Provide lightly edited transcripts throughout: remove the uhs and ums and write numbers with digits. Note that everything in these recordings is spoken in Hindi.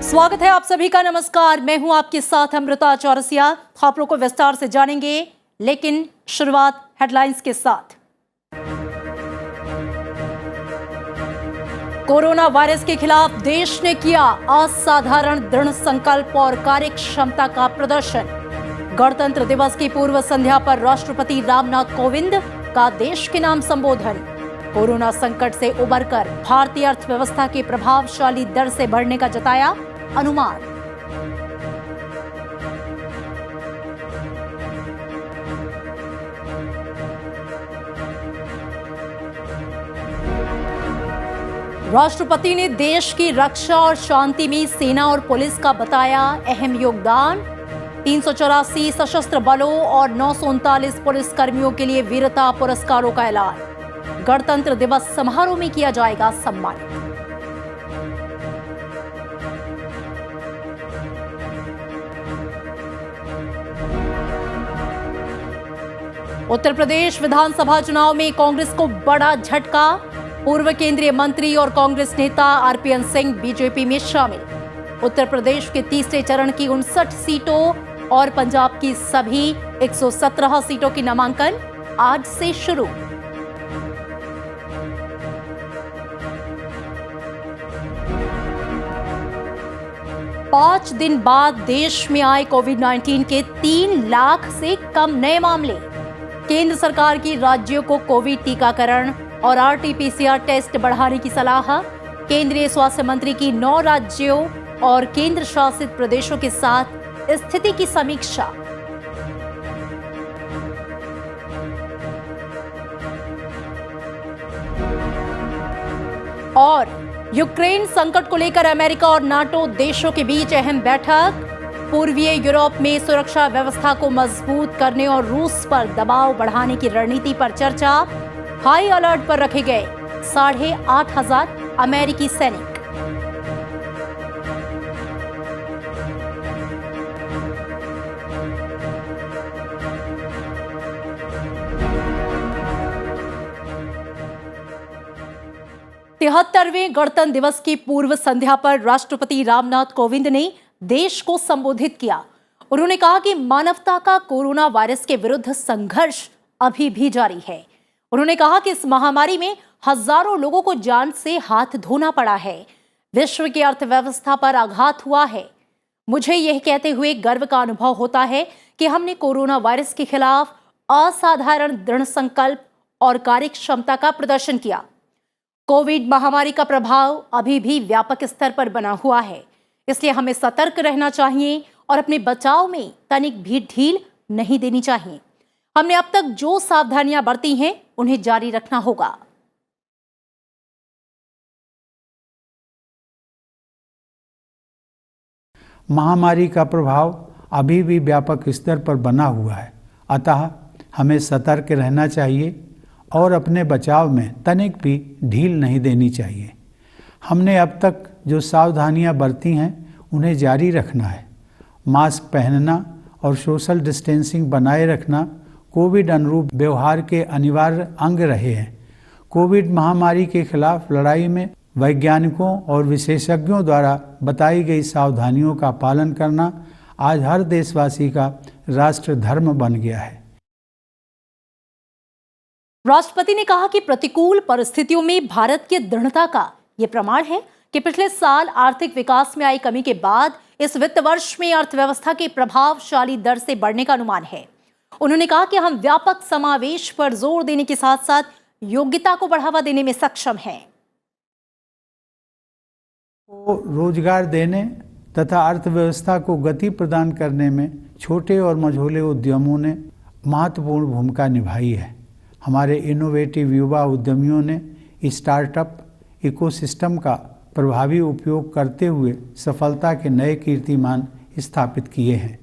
स्वागत है आप सभी का। नमस्कार, मैं हूं आपके साथ अमृता चौरसिया। खबरों को विस्तार से जानेंगे, लेकिन शुरुआत हेडलाइंस के साथ। कोरोना वायरस के खिलाफ देश ने किया असाधारण दृढ़ संकल्प और कार्यक्षमता का प्रदर्शन। गणतंत्र दिवस की पूर्व संध्या पर राष्ट्रपति रामनाथ कोविंद का देश के नाम संबोधन। कोरोना संकट से उबरकर भारतीय अर्थव्यवस्था के प्रभावशाली दर से बढ़ने का जताया अनुमान। राष्ट्रपति ने देश की रक्षा और शांति में सेना और पुलिस का बताया अहम योगदान। 384 सशस्त्र बलों और 939 पुलिस कर्मियों के लिए वीरता पुरस्कारों का ऐलान। गणतंत्र दिवस समारोह में किया जाएगा सम्मानित। उत्तर प्रदेश विधानसभा चुनाव में कांग्रेस को बड़ा झटका। पूर्व केंद्रीय मंत्री और कांग्रेस नेता आरपीएन सिंह बीजेपी में शामिल। उत्तर प्रदेश के तीसरे चरण की 59 सीटों और पंजाब की सभी 117 सीटों की नामांकन आज से शुरू। पांच दिन बाद देश में आए कोविड-19 के 3 लाख से कम नए मामले। केंद्र सरकार की राज्यों को कोविड टीकाकरण और आरटी-पीसीआर टेस्ट बढ़ाने की सलाह। केंद्रीय स्वास्थ्य मंत्री की 9 राज्यों और केंद्र शासित प्रदेशों के साथ स्थिति की समीक्षा। और यूक्रेन संकट को लेकर अमेरिका और नाटो देशों के बीच अहम बैठक। पूर्वीय यूरोप में सुरक्षा व्यवस्था को मजबूत करने और रूस पर दबाव बढ़ाने की रणनीति पर चर्चा। हाई अलर्ट पर रखे गए 8,500 अमेरिकी सैनिक। तिहत्तरवें गणतंत्र दिवस की पूर्व संध्या पर राष्ट्रपति रामनाथ कोविंद ने देश को संबोधित किया। उन्होंने कहा कि मानवता का कोरोना वायरस के विरुद्ध संघर्ष अभी भी जारी है। उन्होंने कहा कि इस महामारी में हजारों लोगों को जान से हाथ धोना पड़ा है। विश्व की अर्थव्यवस्था पर आघात हुआ है। मुझे यह कहते हुए गर्व का अनुभव होता है कि हमने कोरोना वायरस के खिलाफ असाधारण दृढ़ संकल्प और कार्यक्षमता का प्रदर्शन किया। कोविड महामारी का प्रभाव अभी भी व्यापक स्तर पर बना हुआ है, इसलिए हमें सतर्क रहना चाहिए और अपने बचाव में तनिक भी ढील नहीं देनी चाहिए। हमने अब तक जो सावधानियां बरती हैं, उन्हें जारी रखना होगा। महामारी का प्रभाव अभी भी व्यापक स्तर पर बना हुआ है, अतः हमें सतर्क रहना चाहिए और अपने बचाव में तनिक भी ढील नहीं देनी चाहिए। हमने अब तक जो सावधानियां बरती हैं, उन्हें जारी रखना है। मास्क पहनना और सोशल डिस्टेंसिंग बनाए रखना कोविड अनुरूप व्यवहार के अनिवार्य अंग रहे हैं। कोविड महामारी के खिलाफ लड़ाई में वैज्ञानिकों और विशेषज्ञों द्वारा बताई गई सावधानियों का पालन करना आज हर देशवासी का राष्ट्र धर्म बन गया है। राष्ट्रपति ने कहा कि प्रतिकूल परिस्थितियों में भारत की दृढ़ता का यह प्रमाण है कि पिछले साल आर्थिक विकास में आई कमी के बाद इस वित्त वर्ष में अर्थव्यवस्था के प्रभावशाली दर से बढ़ने का अनुमान है। उन्होंने कहा कि हम व्यापक समावेश पर जोर देने के साथ साथ योग्यता को बढ़ावा देने में सक्षम हैं। रोजगार देने तथा अर्थव्यवस्था को गति प्रदान करने में छोटे और मझोले उद्यमों ने महत्वपूर्ण भूमिका निभाई है। हमारे इनोवेटिव युवा उद्यमियों ने स्टार्टअप इकोसिस्टम का प्रभावी उपयोग करते हुए सफलता के नए कीर्तिमान स्थापित किए हैं।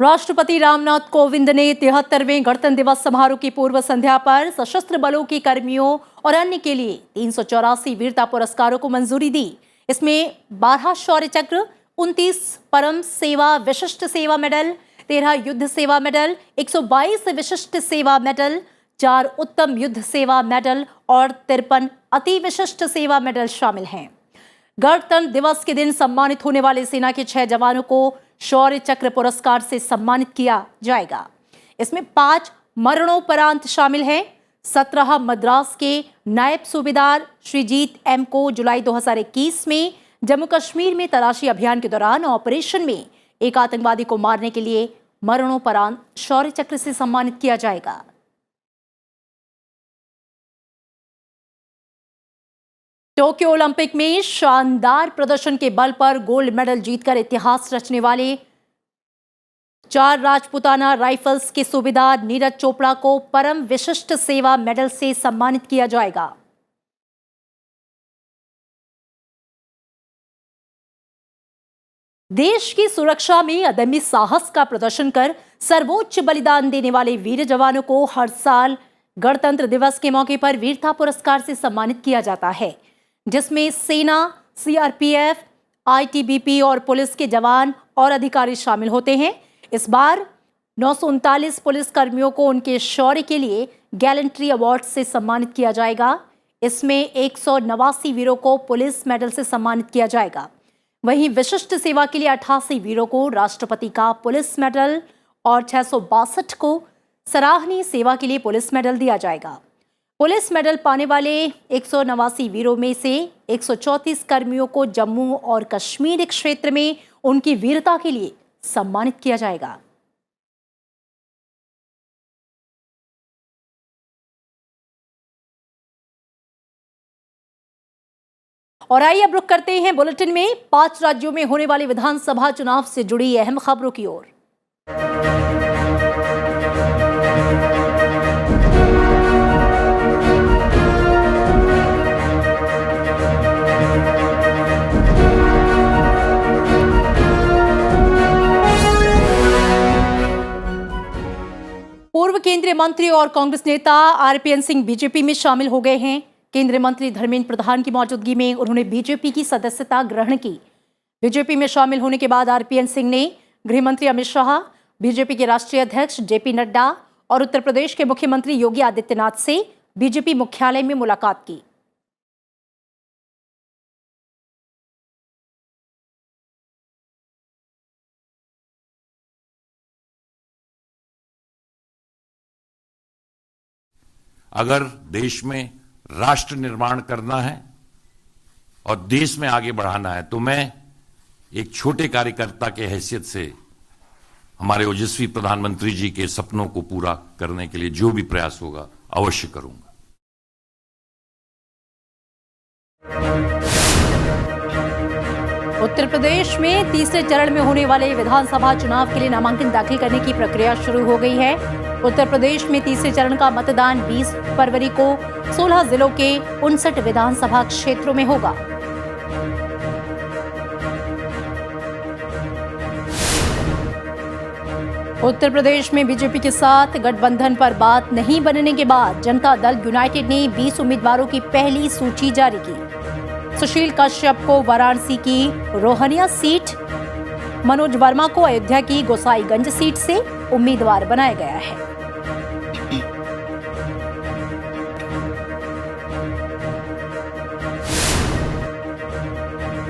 राष्ट्रपति रामनाथ कोविंद ने 73वें गणतंत्र दिवस समारोह की पूर्व संध्या पर सशस्त्र बलों के कर्मियों और अन्य के लिए 384 वीरता पुरस्कारों को मंजूरी दी। इसमें 12 शौर्य चक्र, 29 परम सेवा विशिष्ट सेवा मेडल, 13 युद्ध सेवा मेडल, 122 विशिष्ट सेवा मेडल, 4 उत्तम युद्ध सेवा मेडल और 53 अति विशिष्ट सेवा मेडल शामिल हैं। गणतंत्र दिवस के दिन सम्मानित होने वाले सेना के 6 जवानों को शौर्य चक्र पुरस्कार से सम्मानित किया जाएगा। इसमें 5 मरणोपरांत शामिल हैं। 17 मद्रास के नायब सूबेदार श्रीजीत एम को जुलाई 2021 में जम्मू कश्मीर में तलाशी अभियान के दौरान ऑपरेशन में एक आतंकवादी को मारने के लिए मरणोपरांत शौर्य चक्र से सम्मानित किया जाएगा। टोक्यो ओलंपिक में शानदार प्रदर्शन के बल पर गोल्ड मेडल जीतकर इतिहास रचने वाले 4 राजपूताना राइफल्स के सूबेदार नीरज चोपड़ा को परम विशिष्ट सेवा मेडल से सम्मानित किया जाएगा। देश की सुरक्षा में अदम्य साहस का प्रदर्शन कर सर्वोच्च बलिदान देने वाले वीर जवानों को हर साल गणतंत्र दिवस के मौके पर वीरता पुरस्कार से सम्मानित किया जाता है, जिसमें सेना, सीआरपीएफ, आईटीबीपी और पुलिस के जवान और अधिकारी शामिल होते हैं। इस बार 939 पुलिस कर्मियों को उनके शौर्य के लिए गैलेंट्री अवार्ड से सम्मानित किया जाएगा। इसमें 189 वीरों को पुलिस मेडल से सम्मानित किया जाएगा। वहीं विशिष्ट सेवा के लिए 88 वीरों को राष्ट्रपति का पुलिस मेडल और 662 को सराहनीय सेवा के लिए पुलिस मेडल दिया जाएगा। पुलिस मेडल पाने वाले 189 वीरों में से 134 कर्मियों को जम्मू और कश्मीर क्षेत्र में उनकी वीरता के लिए सम्मानित किया जाएगा। और आइए अब रुक करते हैं बुलेटिन में 5 राज्यों में होने वाले विधानसभा चुनाव से जुड़ी अहम खबरों की ओर। पूर्व केंद्रीय मंत्री और कांग्रेस नेता आरपीएन सिंह बीजेपी में शामिल हो गए हैं। केंद्रीय मंत्री धर्मेंद्र प्रधान की मौजूदगी में उन्होंने बीजेपी की सदस्यता ग्रहण की। बीजेपी में शामिल होने के बाद आरपीएन सिंह ने गृह मंत्री अमित शाह, बीजेपी के राष्ट्रीय अध्यक्ष जेपी नड्डा और उत्तर प्रदेश के मुख्यमंत्री योगी आदित्यनाथ से बीजेपी मुख्यालय में मुलाकात की। अगर देश में राष्ट्र निर्माण करना है और देश में आगे बढ़ाना है तो मैं एक छोटे कार्यकर्ता के हैसियत से हमारे ओजस्वी प्रधानमंत्री जी के सपनों को पूरा करने के लिए जो भी प्रयास होगा अवश्य करूंगा। उत्तर प्रदेश में तीसरे चरण में होने वाले विधानसभा चुनाव के लिए नामांकन दाखिल करने की प्रक्रिया शुरू हो गई है। उत्तर प्रदेश में तीसरे चरण का मतदान 20 फरवरी को 16 जिलों के 59 विधानसभा क्षेत्रों में होगा। उत्तर प्रदेश में बीजेपी के साथ गठबंधन पर बात नहीं बनने के बाद जनता दल यूनाइटेड ने 20 उम्मीदवारों की पहली सूची जारी की। सुशील कश्यप को वाराणसी की रोहनिया सीट, मनोज वर्मा को अयोध्या की गोसाईगंज सीट से उम्मीदवार बनाया गया है।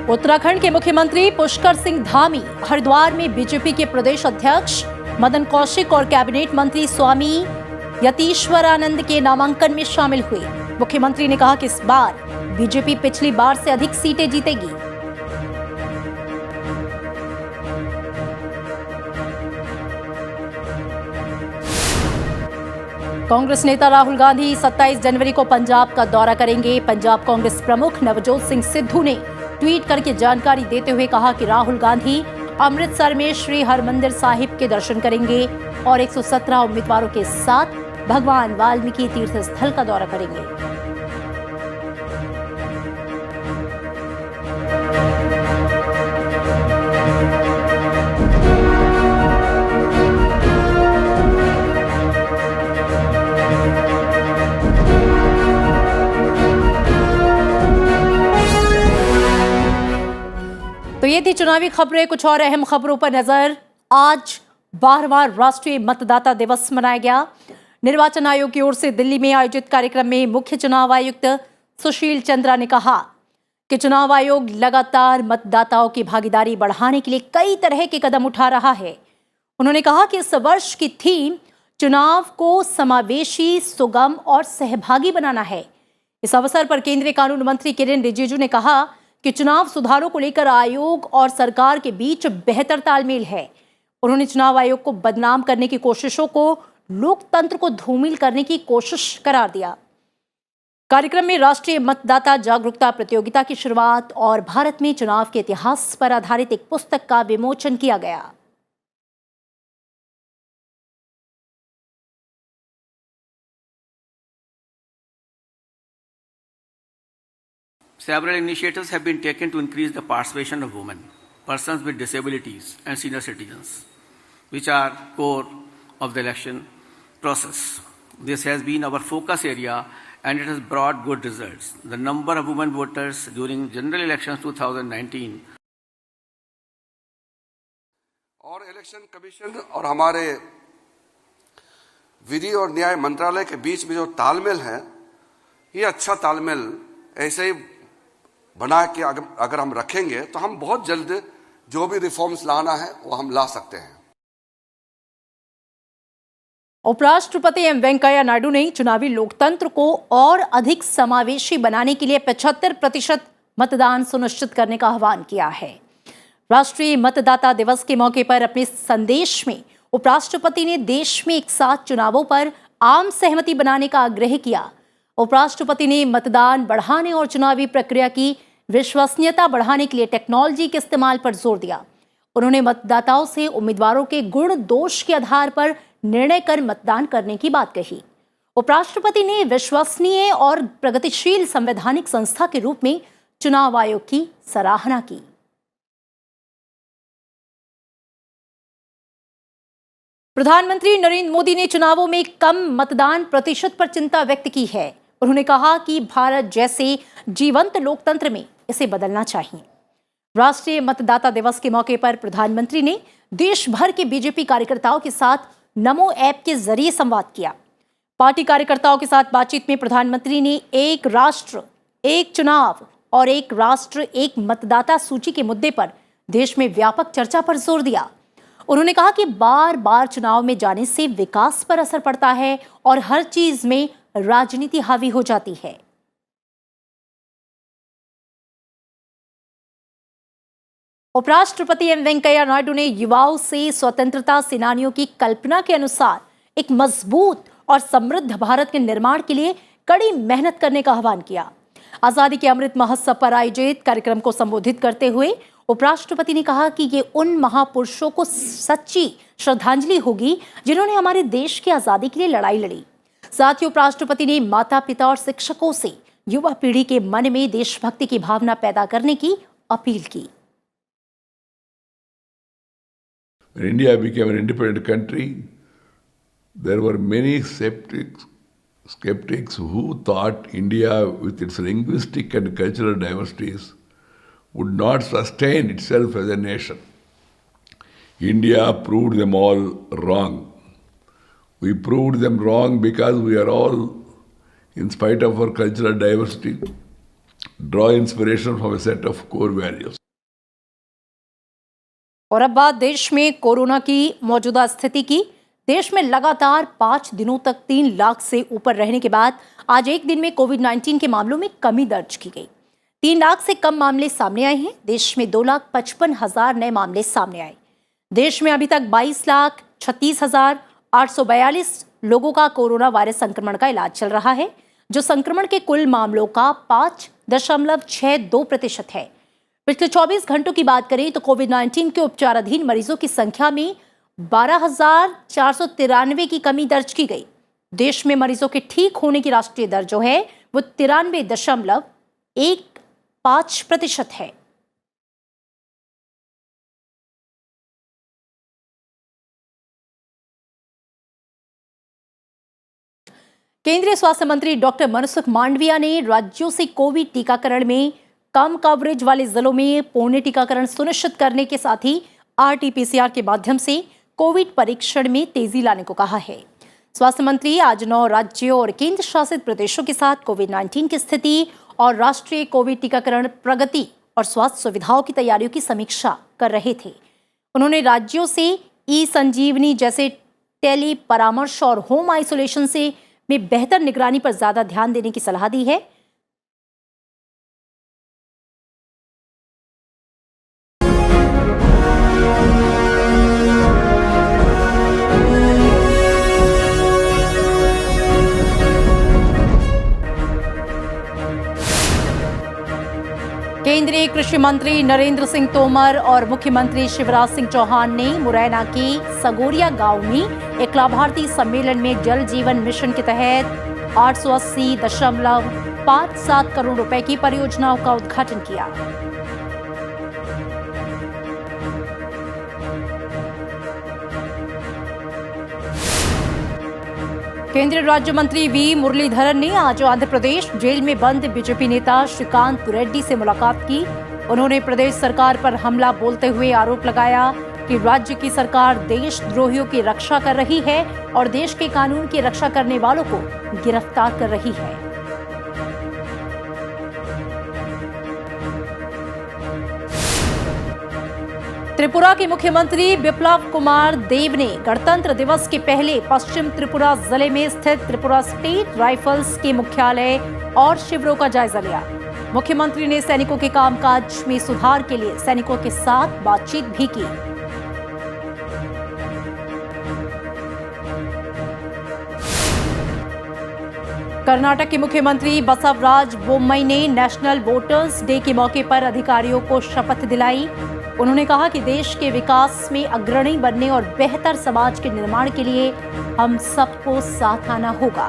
उत्तराखंड के मुख्यमंत्री पुष्कर सिंह धामी हरिद्वार में बीजेपी के प्रदेश अध्यक्ष मदन कौशिक और कैबिनेट मंत्री स्वामी यतीश्वरानंद के नामांकन में शामिल हुए। मुख्यमंत्री ने कहा कि इस बार बीजेपी पिछली बार से अधिक सीटें जीतेगी। कांग्रेस नेता राहुल गांधी 27 जनवरी को पंजाब का दौरा करेंगे। पंजाब कांग्रेस प्रमुख नवजोत सिंह सिद्धू ने ट्वीट करके जानकारी देते हुए कहा कि राहुल गांधी अमृतसर में श्री हरमंदिर साहिब के दर्शन करेंगे और 117 उम्मीदवारों के साथ भगवान वाल्मीकि तीर्थ स्थल का दौरा करेंगे। तो ये थी चुनावी खबरें। कुछ और अहम खबरों पर नजर। आज 12वां राष्ट्रीय मतदाता दिवस मनाया गया। निर्वाचन आयोग की ओर से दिल्ली में आयोजित कार्यक्रम में मुख्य चुनाव आयुक्त सुशील चंद्रा ने कहा कि चुनाव आयोग लगातार मतदाताओं की भागीदारी बढ़ाने के लिए कई तरह के कदम उठा रहा है। उन्होंने कहा कि इस वर्ष की थीम चुनाव को समावेशी, सुगम और सहभागी बनाना है। इस अवसर पर केंद्रीय कानून मंत्री किरेन रिजिजू ने कहा कि चुनाव सुधारों को लेकर आयोग और सरकार के बीच बेहतर तालमेल है। उन्होंने चुनाव आयोग को बदनाम करने की कोशिशों को लोकतंत्र को धूमिल करने की कोशिश करार दिया। कार्यक्रम में राष्ट्रीय मतदाता जागरूकता प्रतियोगिता की शुरुआत और भारत में चुनाव के इतिहास पर आधारित एक पुस्तक का विमोचन किया गया। Several initiatives have been taken to increase the participation of women, persons with disabilities, and senior citizens, which are core of the election process. This has been our focus area and it has brought good results. The number of women voters during general elections 2019 और इलेक्शन कमीशन और हमारे विधि और न्याय मंत्रालय के बीच में जो तालमेल है, ये अच्छा तालमेल ऐसे ही बना के अगर हम रखेंगे तो हम बहुत जल्द जो भी रिफॉर्म्स लाना है वो हम ला सकते हैं। उपराष्ट्रपति एम वेंकैया नायडू ने चुनावी लोकतंत्र को और अधिक समावेशी बनाने के लिए 75% मतदान सुनिश्चित करने का आह्वान किया है। राष्ट्रीय मतदाता दिवस के मौके पर अपने संदेश में उपराष्ट्रपति ने देश में एक साथ चुनावों पर आम सहमति बनाने का आग्रह किया। उपराष्ट्रपति ने मतदान बढ़ाने और चुनावी प्रक्रिया की विश्वसनीयता बढ़ाने के लिए टेक्नोलॉजी के इस्तेमाल पर जोर दिया। उन्होंने मतदाताओं से उम्मीदवारों के गुण दोष के आधार पर निर्णय कर मतदान करने की बात कही। उपराष्ट्रपति ने विश्वसनीय और प्रगतिशील संवैधानिक संस्था के रूप में चुनाव आयोग की सराहना की। प्रधानमंत्री नरेंद्र मोदी ने चुनावों में कम मतदान प्रतिशत पर चिंता व्यक्त की है। उन्होंने कहा कि भारत जैसे जीवंत लोकतंत्र में इसे बदलना चाहिए। राष्ट्रीय मतदाता दिवस के मौके पर प्रधानमंत्री ने देश भर के बीजेपी कार्यकर्ताओं के साथ नमो ऐप के जरिए संवाद किया। पार्टी कार्यकर्ताओं के साथ बातचीत में प्रधानमंत्री ने एक राष्ट्र, एक चुनाव और एक राष्ट्र, एक मतदाता सूची के मुद्दे पर देश में व्यापक चर्चा पर जोर दिया। उन्होंने कहा कि बार बार चुनाव में जाने से विकास पर असर पड़ता है और हर चीज में राजनीति हावी हो जाती है। उपराष्ट्रपति एम वेंकैया नायडू ने युवाओं से स्वतंत्रता सेनानियों की कल्पना के अनुसार एक मजबूत और समृद्ध भारत के निर्माण के लिए कड़ी मेहनत करने का आह्वान किया। आजादी के अमृत महोत्सव पर आयोजित कार्यक्रम को संबोधित करते हुए उपराष्ट्रपति ने कहा कि ये उन महापुरुषों को सच्ची श्रद्धांजलि होगी जिन्होंने हमारे देश की आजादी के लिए लड़ाई लड़ी। साथ ही उपराष्ट्रपति ने माता पिता और शिक्षकों से युवा पीढ़ी के मन में देशभक्ति की भावना पैदा करने की अपील की। When India became an independent country, there were many skeptics who thought India, with its linguistic and cultural diversities, would not sustain itself as a nation. India proved them all wrong. We proved them wrong because we are all, in spite of our cultural diversity, draw inspiration from a set of core values. और अब बात देश में कोरोना की मौजूदा स्थिति की। देश में लगातार 5 दिनों तक 3 लाख से ऊपर रहने के बाद आज एक दिन में कोविड-19 के मामलों में कमी दर्ज की गई। 3 लाख से कम मामले सामने आए हैं। देश में 2,55,000 नए मामले सामने आए। देश में अभी तक 22,36,842 लोगों का कोरोना वायरस संक्रमण का इलाज चल रहा है, जो संक्रमण के कुल मामलों का 5.62% है। पिछले 24 घंटों की बात करें तो कोविड-19 के उपचाराधीन मरीजों की संख्या में 12,493 की कमी दर्ज की गई। देश में मरीजों के ठीक होने की राष्ट्रीय दर जो है वो 93.15% है। केंद्रीय स्वास्थ्य मंत्री डॉक्टर मनसुख मांडविया ने राज्यों से कोविड टीकाकरण में कम कवरेज वाले जिलों में पूर्ण टीकाकरण सुनिश्चित करने के साथ ही RT-PCR के माध्यम से कोविड परीक्षण में तेजी लाने को कहा है। स्वास्थ्य मंत्री आज 9 राज्यों और केंद्र शासित प्रदेशों के साथ कोविड-19 की स्थिति और राष्ट्रीय कोविड टीकाकरण प्रगति और स्वास्थ्य सुविधाओं की तैयारियों की समीक्षा कर रहे थे। उन्होंने राज्यों से ई संजीवनी जैसे टेली परामर्श और होम आइसोलेशन से में बेहतर निगरानी पर ज्यादा ध्यान देने की सलाह दी है। केंद्रीय कृषि मंत्री नरेंद्र सिंह तोमर और मुख्यमंत्री शिवराज सिंह चौहान ने मुरैना के सगोरिया गांव में एक लाभार्थी सम्मेलन में जल जीवन मिशन के तहत 880.57 करोड़ रुपए की परियोजनाओं का उद्घाटन किया। केंद्रीय राज्य मंत्री वी मुरलीधरन ने आज आंध्र प्रदेश जेल में बंद बीजेपी नेता श्रीकांत रेड्डी से मुलाकात की। उन्होंने प्रदेश सरकार पर हमला बोलते हुए आरोप लगाया कि राज्य की सरकार देशद्रोहियों की रक्षा कर रही है और देश के कानून की रक्षा करने वालों को गिरफ्तार कर रही है। त्रिपुरा के मुख्यमंत्री बिप्लब कुमार देव ने गणतंत्र दिवस के पहले पश्चिम त्रिपुरा जिले में स्थित त्रिपुरा स्टेट राइफल्स के मुख्यालय और शिविरों का जायजा लिया। मुख्यमंत्री ने सैनिकों के कामकाज में सुधार के लिए सैनिकों के साथ बातचीत भी की। कर्नाटक के मुख्यमंत्री बसवराज बोम्मई ने नेशनल वोटर्स डे के मौके पर अधिकारियों को शपथ दिलाई। उन्होंने कहा कि देश के विकास में अग्रणी बनने और बेहतर समाज के निर्माण के लिए हम सबको साथ आना होगा।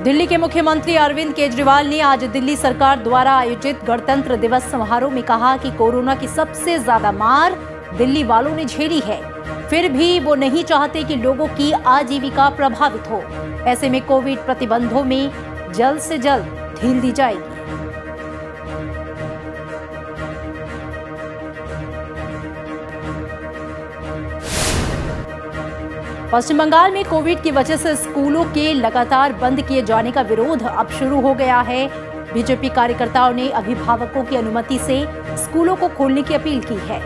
दिल्ली के मुख्यमंत्री अरविंद केजरीवाल ने आज दिल्ली सरकार द्वारा आयोजित गणतंत्र दिवस समारोह में कहा कि कोरोना की सबसे ज्यादा मार दिल्ली वालों ने झेली है, फिर भी वो नहीं चाहते कि लोगों की आजीविका प्रभावित हो। ऐसे में कोविड प्रतिबंधों में जल्द से जल्द ढील दी जाएगी। पश्चिम बंगाल में कोविड की वजह से स्कूलों के लगातार बंद किए जाने का विरोध अब शुरू हो गया है। बीजेपी कार्यकर्ताओं ने अभिभावकों की अनुमति से स्कूलों को खोलने की अपील की है।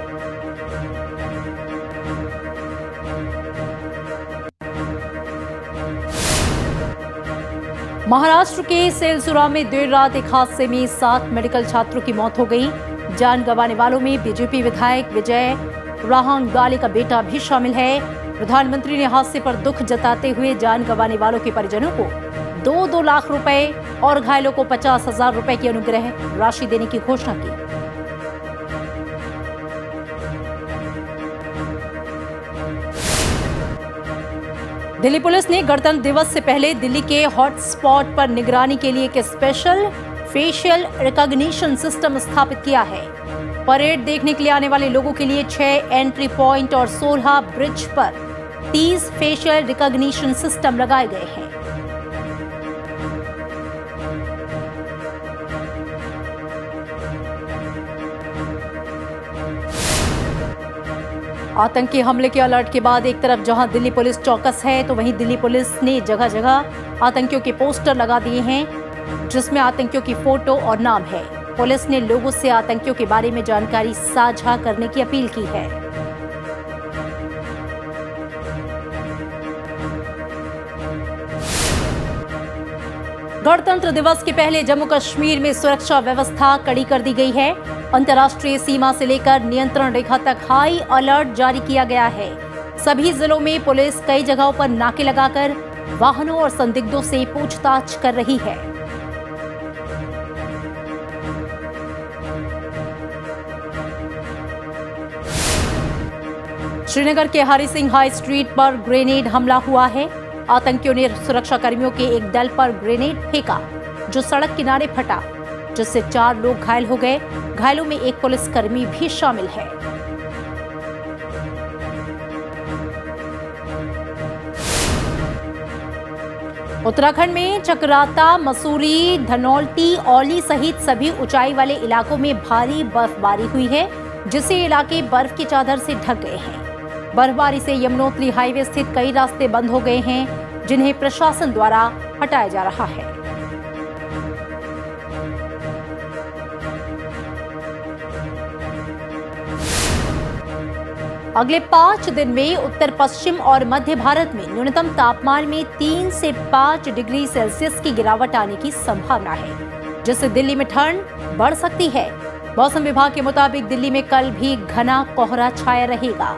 महाराष्ट्र के सेलसुरा में देर रात एक हादसे में 7 मेडिकल छात्रों की मौत हो गई। जान गंवाने वालों में बीजेपी विधायक विजय राहंगाले का बेटा भी शामिल है। प्रधानमंत्री ने हादसे पर दुख जताते हुए जान गंवाने वालों के परिजनों को 2-2 लाख रुपए और घायलों को 50,000 रुपए की अनुग्रह राशि देने की घोषणा की। दिल्ली पुलिस ने गणतंत्र दिवस से पहले दिल्ली के हॉटस्पॉट पर निगरानी के लिए एक स्पेशल फेशियल रिकॉग्निशन सिस्टम स्थापित किया है। परेड देखने के लिए आने वाले लोगों के लिए 6 एंट्री पॉइंट और 16 ब्रिज पर 30 फेशियल रिकॉग्निशन सिस्टम लगाए गए हैं। आतंकी हमले के अलर्ट के बाद एक तरफ जहां दिल्ली पुलिस चौकस है, तो वहीं दिल्ली पुलिस ने जगह जगह आतंकियों के पोस्टर लगा दिए हैं जिसमें आतंकियों की फोटो और नाम है। पुलिस ने लोगों से आतंकियों के बारे में जानकारी साझा करने की अपील की है। गणतंत्र दिवस के पहले जम्मू कश्मीर में सुरक्षा व्यवस्था कड़ी कर दी गई है। अंतर्राष्ट्रीय सीमा से लेकर नियंत्रण रेखा तक हाई अलर्ट जारी किया गया है। सभी जिलों में पुलिस कई जगहों पर नाके लगाकर वाहनों और संदिग्धों से पूछताछ कर रही है। श्रीनगर के हरि सिंह हाई स्ट्रीट पर ग्रेनेड हमला हुआ है। आतंकियों ने सुरक्षा कर्मियों के एक दल पर ग्रेनेड फेंका जो सड़क किनारे फटा, जिससे 4 लोग घायल हो गए। घायलों में एक पुलिसकर्मी भी शामिल है। उत्तराखंड में चकराता, मसूरी, धनौल्टी, औली सहित सभी ऊंचाई वाले इलाकों में भारी बर्फबारी हुई है, जिससे इलाके बर्फ की चादर से ढक गए हैं। बर्फबारी से यमुनोत्री हाईवे स्थित कई रास्ते बंद हो गए हैं, जिन्हें प्रशासन द्वारा हटाया जा रहा है। अगले 5 दिन में उत्तर पश्चिम और मध्य भारत में न्यूनतम तापमान में 3 से 5 डिग्री सेल्सियस की गिरावट आने की संभावना है, जिससे दिल्ली में ठंड बढ़ सकती है। मौसम विभाग के मुताबिक दिल्ली में कल भी घना कोहरा छाया रहेगा।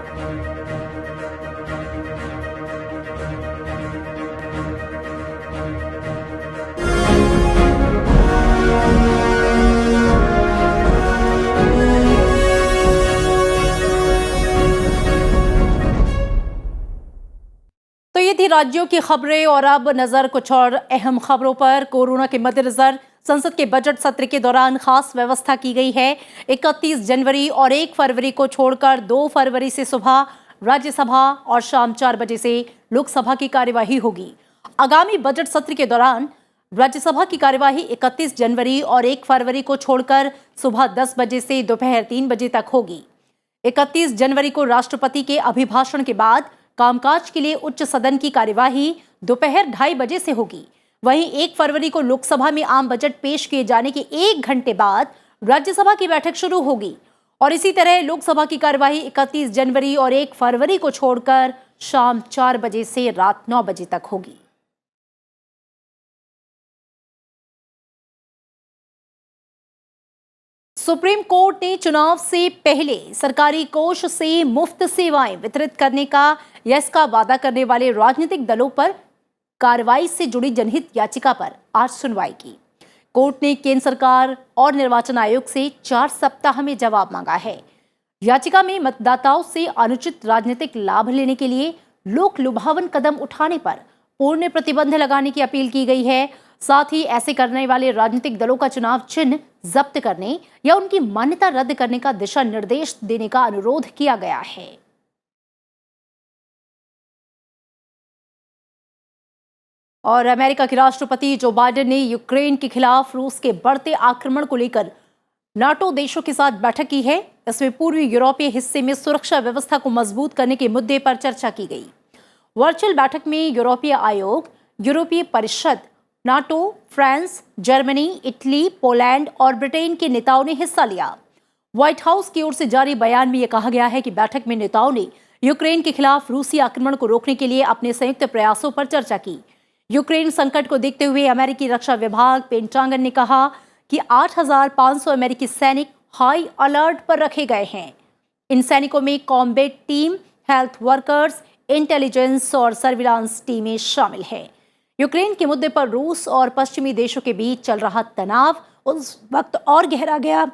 तो ये थी राज्यों की खबरें और अब नजर कुछ और अहम खबरों पर। कोरोना के मद्देनजर संसद के बजट सत्र के दौरान खास व्यवस्था की गई है। 31 जनवरी और 1 फरवरी को छोड़कर 2 फरवरी से सुबह राज्यसभा और शाम 4 बजे से लोकसभा की कार्यवाही होगी। आगामी बजट सत्र के दौरान राज्यसभा की कार्यवाही 31 जनवरी और 1 फरवरी को छोड़कर सुबह 10 बजे से दोपहर 3 बजे तक होगी। 31 जनवरी को राष्ट्रपति के अभिभाषण के बाद कामकाज के लिए उच्च सदन की कार्यवाही दोपहर 2:30 बजे से होगी। वहीं 1 फरवरी को लोकसभा में आम बजट पेश किए जाने के 1 घंटे बाद राज्यसभा की बैठक शुरू होगी और इसी तरह लोकसभा की कार्यवाही 31 जनवरी और 1 फरवरी को छोड़कर शाम 4 बजे से रात 9 बजे तक होगी। सुप्रीम कोर्ट ने चुनाव से पहले सरकारी कोष से मुफ्त सेवाएं वितरित करने का यस का वादा करने वाले राजनीतिक दलों पर कार्रवाई से जुड़ी जनहित याचिका पर आज सुनवाई की। कोर्ट ने केंद्र सरकार और निर्वाचन आयोग से 4 सप्ताह में जवाब मांगा है। याचिका में मतदाताओं से अनुचित राजनीतिक लाभ लेने के लिए लोक लुभावन कदम उठाने पर पूर्ण प्रतिबंध लगाने की अपील की गई है। साथ ही ऐसे करने वाले राजनीतिक दलों का चुनाव चिन्ह जब्त करने या उनकी मान्यता रद्द करने का दिशा निर्देश देने का अनुरोध किया गया है। और अमेरिका के राष्ट्रपति जो बाइडेन ने यूक्रेन के खिलाफ रूस के बढ़ते आक्रमण को लेकर नाटो देशों के साथ बैठक की है। इसमें पूर्वी यूरोपीय हिस्से में सुरक्षा व्यवस्था को मजबूत करने के मुद्दे पर चर्चा की गई। वर्चुअल बैठक में यूरोपीय आयोग, यूरोपीय परिषद, NATO, France, Germany, Italy, Poland और ब्रिटेन के नेताओं ने हिस्सा लिया। व्हाइट हाउस की ओर से जारी बयान में यह कहा गया है कि बैठक में नेताओं ने यूक्रेन के खिलाफ रूसी आक्रमण को रोकने के लिए अपने संयुक्त प्रयासों पर चर्चा की। यूक्रेन संकट को देखते हुए अमेरिकी रक्षा विभाग पेंटागन ने कहा कि 8,500 अमेरिकी सैनिक हाई अलर्ट पर रखे गए हैं। इन सैनिकों में combat team, health workers, intelligence और सर्विलांस टीमें शामिल हैं। यूक्रेन के मुद्दे पर रूस और पश्चिमी देशों के बीच चल रहा तनाव उस वक्त और गहरा गया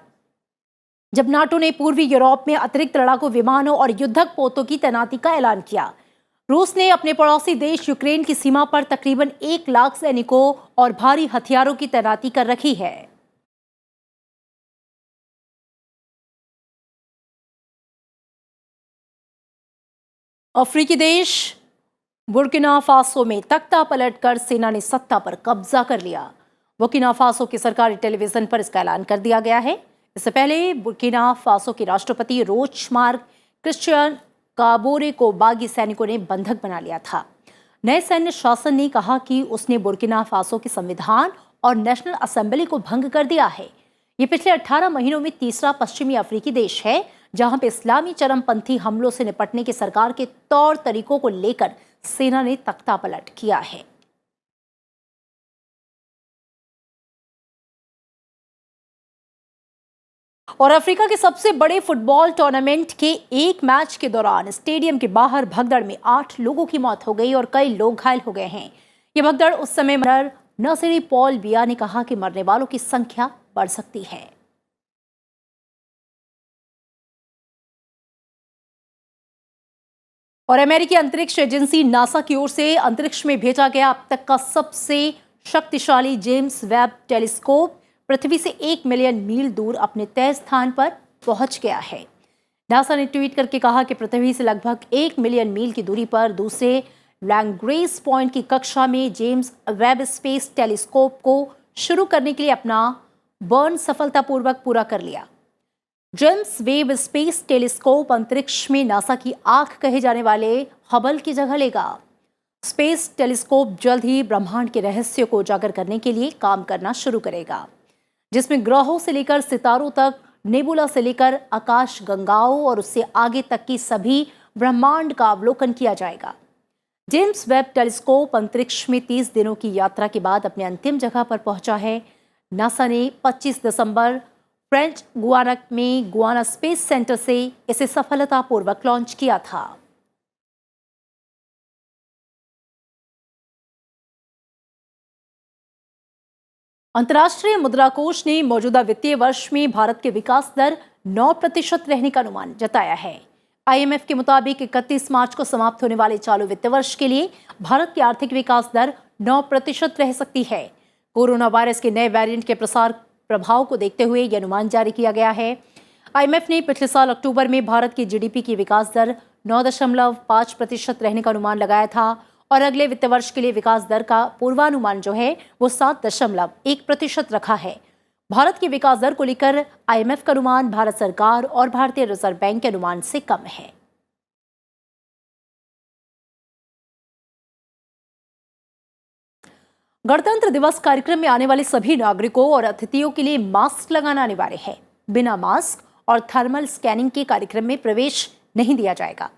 जब नाटो ने पूर्वी यूरोप में अतिरिक्त लड़ाकू विमानों और युद्धक पोतों की तैनाती का ऐलान किया। रूस ने अपने पड़ोसी देश यूक्रेन की सीमा पर तकरीबन 1 लाख सैनिकों और भारी हथियारों की तैनाती कर रखी है। अफ्रीकी देश बुर्किना फासो में तख्ता पलटकर सेना ने सत्ता पर कब्जा कर लिया। बुर्किना फासो के सरकारी टेलीविजन पर इसका ऐलान कर दिया गया है। इससे पहले बुर्किना फासो के राष्ट्रपति रोचमार्क क्रिश्चियन काबोरे को बागी सैनिकों ने बंधक बना लिया था। नए सैन्य शासन ने कहा कि उसने बुर्किना फासो के संविधान और नेशनल असेंबली को भंग कर दिया है। ये पिछले 18 महीनों में तीसरा पश्चिमी अफ्रीकी देश है जहां पे इस्लामी चरमपंथी हमलों से निपटने के सरकार के तौर तरीकों को लेकर सेना ने तख्तापलट किया है। और अफ्रीका के सबसे बड़े फुटबॉल टूर्नामेंट के एक मैच के दौरान स्टेडियम के बाहर भगदड़ में 8 लोगों की मौत हो गई और कई लोग घायल हो गए हैं। ये भगदड़ उस समय नर्सरी पॉल बिया ने कहा कि मरने वालों की संख्या बढ़ सकती है। और अमेरिकी अंतरिक्ष एजेंसी नासा की ओर से अंतरिक्ष में भेजा गया अब तक का सबसे शक्तिशाली जेम्स वेब टेलीस्कोप पृथ्वी से 1 मिलियन मील दूर अपने तय स्थान पर पहुंच गया है। नासा ने ट्वीट करके कहा कि पृथ्वी से लगभग 1 मिलियन मील की दूरी पर दूसरे लैंग्रेज पॉइंट की कक्षा में जेम्स वेब स्पेस टेलीस्कोप को शुरू करने के लिए अपना बर्न सफलतापूर्वक पूरा कर लिया। जेम्स वेब स्पेस टेलीस्कोप अंतरिक्ष में नासा की आंख कहे जाने वाले हबल की जगह लेगा। स्पेस टेलीस्कोप जल्द ही ब्रह्मांड के रहस्य को उजागर करने के लिए काम करना शुरू करेगा, जिसमें ग्रहों से लेकर सितारों तक, नेबुला से लेकर आकाश गंगाओं और उससे आगे तक की सभी ब्रह्मांड का अवलोकन किया जाएगा। जेम्स वेब टेलीस्कोप अंतरिक्ष में 30 दिनों की यात्रा के बाद अपने अंतिम जगह पर पहुंचा है। नासा ने 25 दिसंबर फ्रेंच गुयाना में गुयाना स्पेस सेंटर से इसे सफलतापूर्वक लॉन्च किया था। अंतर्राष्ट्रीय मुद्रा कोष ने मौजूदा वित्तीय वर्ष में भारत के विकास दर 9% रहने का अनुमान जताया है। आईएमएफ के मुताबिक 31 मार्च को समाप्त होने वाले चालू वित्त वर्ष के लिए भारत की आर्थिक विकास दर 9% रह सकती है। कोरोना वायरस के नए वेरिएंट के प्रभाव को देखते हुए यह अनुमान जारी किया गया है। आईएमएफ ने पिछले साल अक्टूबर में भारत की जीडीपी की विकास दर 9.5% रहने का अनुमान लगाया था और अगले वित्त वर्ष के लिए विकास दर का पूर्वानुमान जो है वो 7.1% रखा है। भारत की विकास दर को लेकर आईएमएफ का अनुमान भारत सरकार और भारतीय रिजर्व बैंक के अनुमान से कम है। गणतंत्र दिवस कार्यक्रम में आने वाले सभी नागरिकों और अतिथियों के लिए मास्क लगाना अनिवार्य है। बिना मास्क और थर्मल स्कैनिंग के कार्यक्रम में प्रवेश नहीं दिया जाएगा।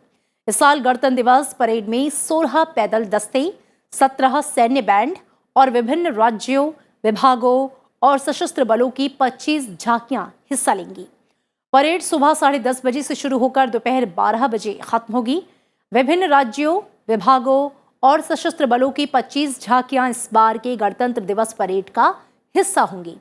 इस साल गणतंत्र दिवस परेड में 16 पैदल दस्ते, 17 सैन्य बैंड और विभिन्न राज्यों, विभागों और सशस्त्र बलों की 25 झांकियां हिस्सा लेंगी। परेड सुबह 10:30 बजे से शुरू होकर दोपहर 12 बजे खत्म होगी। विभिन्न राज्यों, विभागों और सशस्त्र बलों की 25 झांकियां इस बार के गणतंत्र दिवस परेड का हिस्सा होंगी।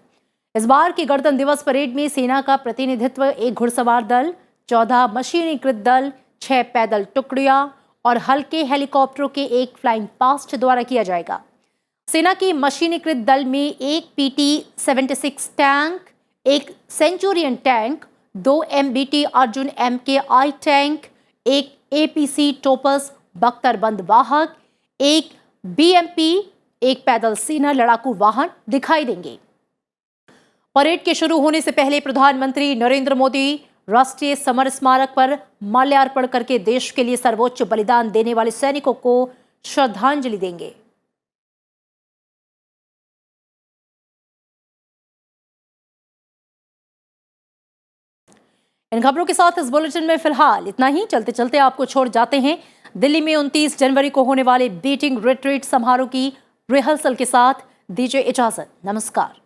इस बार के गणतंत्र दिवस परेड में सेना का प्रतिनिधित्व 1 घुड़सवार दल, 14 मशीनीकृत दल, 6 पैदल टुकड़ियां और हल्के हेलीकॉप्टरों के एक फ्लाइंग पास्ट द्वारा किया जाएगा। सेना की मशीनीकृत दल में एक PT-76 टैंक, एक Centurion tank, 2 MBT Arjun MKI tank, एक APC टोपस बख्तरबंद वाहक, एक BMP, एक पैदल सेना लड़ाकू वाहन दिखाई देंगे। परेड के शुरू होने से पहले प्रधानमंत्री नरेंद्र मोदी राष्ट्रीय समर स्मारक पर माल्यार्पण करके देश के लिए सर्वोच्च बलिदान देने वाले सैनिकों को श्रद्धांजलि देंगे। इन खबरों के साथ इस बुलेटिन में फिलहाल इतना ही। चलते चलते आपको छोड़ जाते हैं दिल्ली में 29 जनवरी को होने वाले बीटिंग रिट्रीट समारोह की रिहर्सल के साथ। दीजिए इजाजत। नमस्कार।